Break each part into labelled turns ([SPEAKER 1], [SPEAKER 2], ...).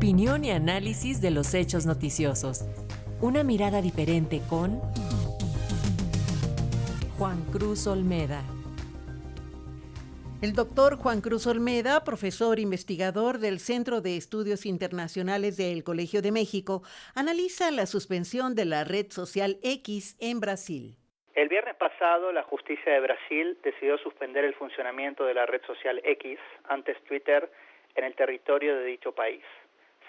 [SPEAKER 1] Opinión y análisis de los hechos noticiosos. Una mirada diferente con Juan Cruz Olmeda.
[SPEAKER 2] El doctor Juan Cruz Olmeda, profesor investigador del Centro de Estudios Internacionales del Colegio de México, analiza la suspensión de la red social X en Brasil.
[SPEAKER 3] El viernes pasado, la justicia de Brasil decidió suspender el funcionamiento de la red social X, antes Twitter, en el territorio de dicho país.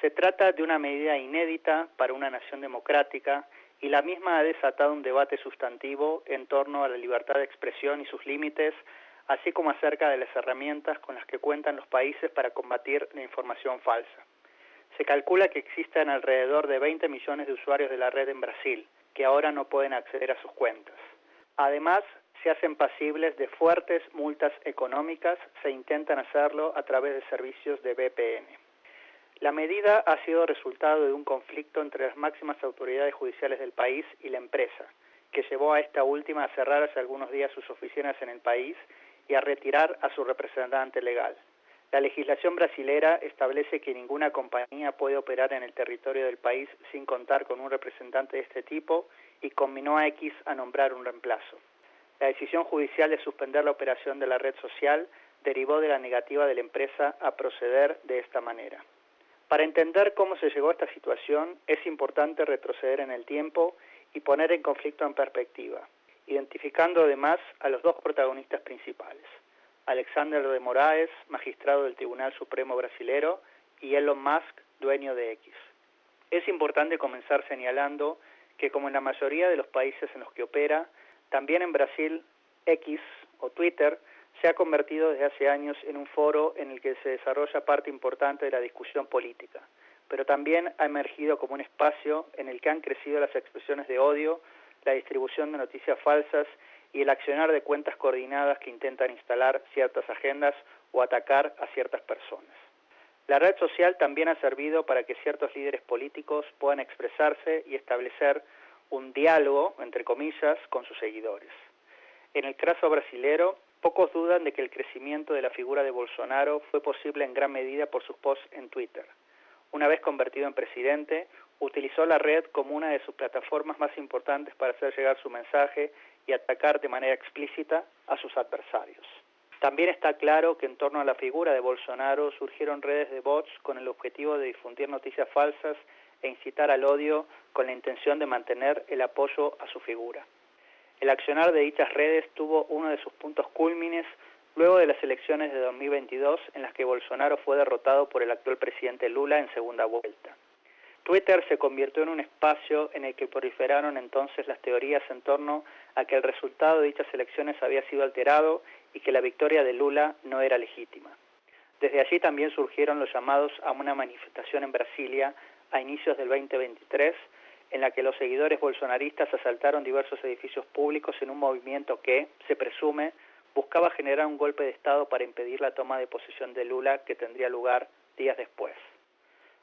[SPEAKER 3] Se trata de una medida inédita para una nación democrática y la misma ha desatado un debate sustantivo en torno a la libertad de expresión y sus límites, así como acerca de las herramientas con las que cuentan los países para combatir la información falsa. Se calcula que existen alrededor de 20 millones de usuarios de la red en Brasil, que ahora no pueden acceder a sus cuentas. Además, se hacen pasibles de fuertes multas económicas se intentan hacerlo a través de servicios de VPN. La medida ha sido resultado de un conflicto entre las máximas autoridades judiciales del país y la empresa, que llevó a esta última a cerrar hace algunos días sus oficinas en el país y a retirar a su representante legal. La legislación brasilera establece que ninguna compañía puede operar en el territorio del país sin contar con un representante de este tipo y conminó a X a nombrar un reemplazo. La decisión judicial de suspender la operación de la red social derivó de la negativa de la empresa a proceder de esta manera. Para entender cómo se llegó a esta situación, es importante retroceder en el tiempo y poner el conflicto en perspectiva, identificando además a los dos protagonistas principales: Alexander de Moraes, magistrado del Tribunal Supremo brasilero, y Elon Musk, dueño de X. Es importante comenzar señalando que, como en la mayoría de los países en los que opera, también en Brasil, X o Twitter se ha convertido desde hace años en un foro en el que se desarrolla parte importante de la discusión política, pero también ha emergido como un espacio en el que han crecido las expresiones de odio, la distribución de noticias falsas y el accionar de cuentas coordinadas que intentan instalar ciertas agendas o atacar a ciertas personas. La red social también ha servido para que ciertos líderes políticos puedan expresarse y establecer un diálogo, entre comillas, con sus seguidores. En el caso brasilero, pocos dudan de que el crecimiento de la figura de Bolsonaro fue posible en gran medida por sus posts en Twitter. Una vez convertido en presidente, utilizó la red como una de sus plataformas más importantes para hacer llegar su mensaje y atacar de manera explícita a sus adversarios. También está claro que en torno a la figura de Bolsonaro surgieron redes de bots con el objetivo de difundir noticias falsas e incitar al odio con la intención de mantener el apoyo a su figura. El accionar de dichas redes tuvo uno de sus puntos cúlmines luego de las elecciones de 2022 en las que Bolsonaro fue derrotado por el actual presidente Lula en segunda vuelta. Twitter se convirtió en un espacio en el que proliferaron entonces las teorías en torno a que el resultado de dichas elecciones había sido alterado y que la victoria de Lula no era legítima. Desde allí también surgieron los llamados a una manifestación en Brasilia a inicios del 2023, en la que los seguidores bolsonaristas asaltaron diversos edificios públicos en un movimiento que, se presume, buscaba generar un golpe de Estado para impedir la toma de posesión de Lula que tendría lugar días después.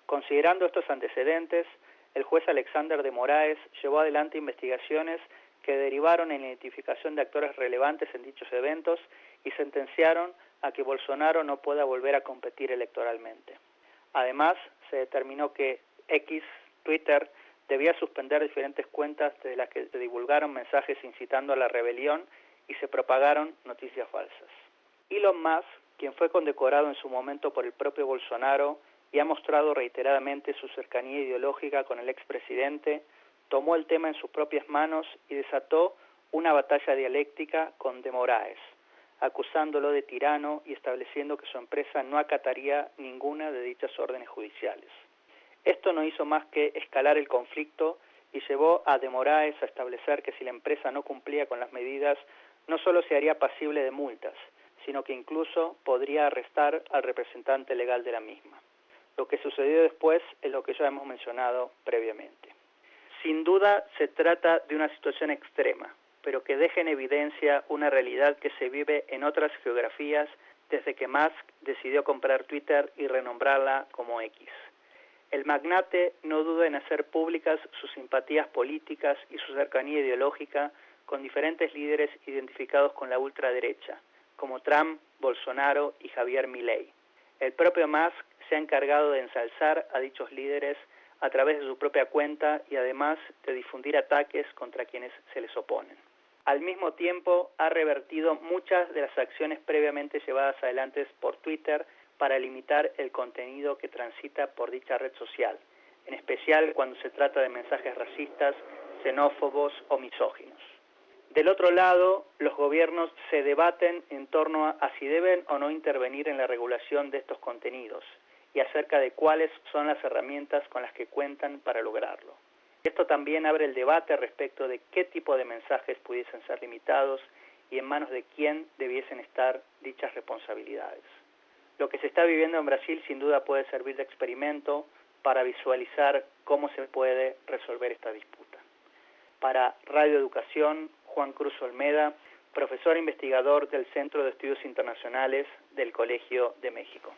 [SPEAKER 3] Considerando estos antecedentes, el juez Alexander de Moraes llevó adelante investigaciones que derivaron en la identificación de actores relevantes en dichos eventos y sentenciaron a que Bolsonaro no pueda volver a competir electoralmente. Además, se determinó que X, Twitter, debía suspender diferentes cuentas desde las que se divulgaron mensajes incitando a la rebelión y se propagaron noticias falsas. Elon Musk, quien fue condecorado en su momento por el propio Bolsonaro y ha mostrado reiteradamente su cercanía ideológica con el expresidente, tomó el tema en sus propias manos y desató una batalla dialéctica con de Moraes, acusándolo de tirano y estableciendo que su empresa no acataría ninguna de dichas órdenes judiciales. Esto no hizo más que escalar el conflicto y llevó a de Moraes a establecer que si la empresa no cumplía con las medidas, no solo se haría pasible de multas, sino que incluso podría arrestar al representante legal de la misma. Lo que sucedió después es lo que ya hemos mencionado previamente. Sin duda se trata de una situación extrema, pero que deja en evidencia una realidad que se vive en otras geografías desde que Musk decidió comprar Twitter y renombrarla como X. El magnate no duda en hacer públicas sus simpatías políticas y su cercanía ideológica con diferentes líderes identificados con la ultraderecha, como Trump, Bolsonaro y Javier Milei. El propio Musk se ha encargado de ensalzar a dichos líderes a través de su propia cuenta y además de difundir ataques contra quienes se les oponen. Al mismo tiempo, ha revertido muchas de las acciones previamente llevadas adelante por Twitter para limitar el contenido que transita por dicha red social, en especial cuando se trata de mensajes racistas, xenófobos o misóginos. Del otro lado, los gobiernos se debaten en torno a si deben o no intervenir en la regulación de estos contenidos y acerca de cuáles son las herramientas con las que cuentan para lograrlo. Esto también abre el debate respecto de qué tipo de mensajes pudiesen ser limitados y en manos de quién debiesen estar dichas responsabilidades. Lo que se está viviendo en Brasil sin duda puede servir de experimento para visualizar cómo se puede resolver esta disputa. Para Radio Educación, Juan Cruz Olmeda, profesor investigador del Centro de Estudios Internacionales del Colegio de México.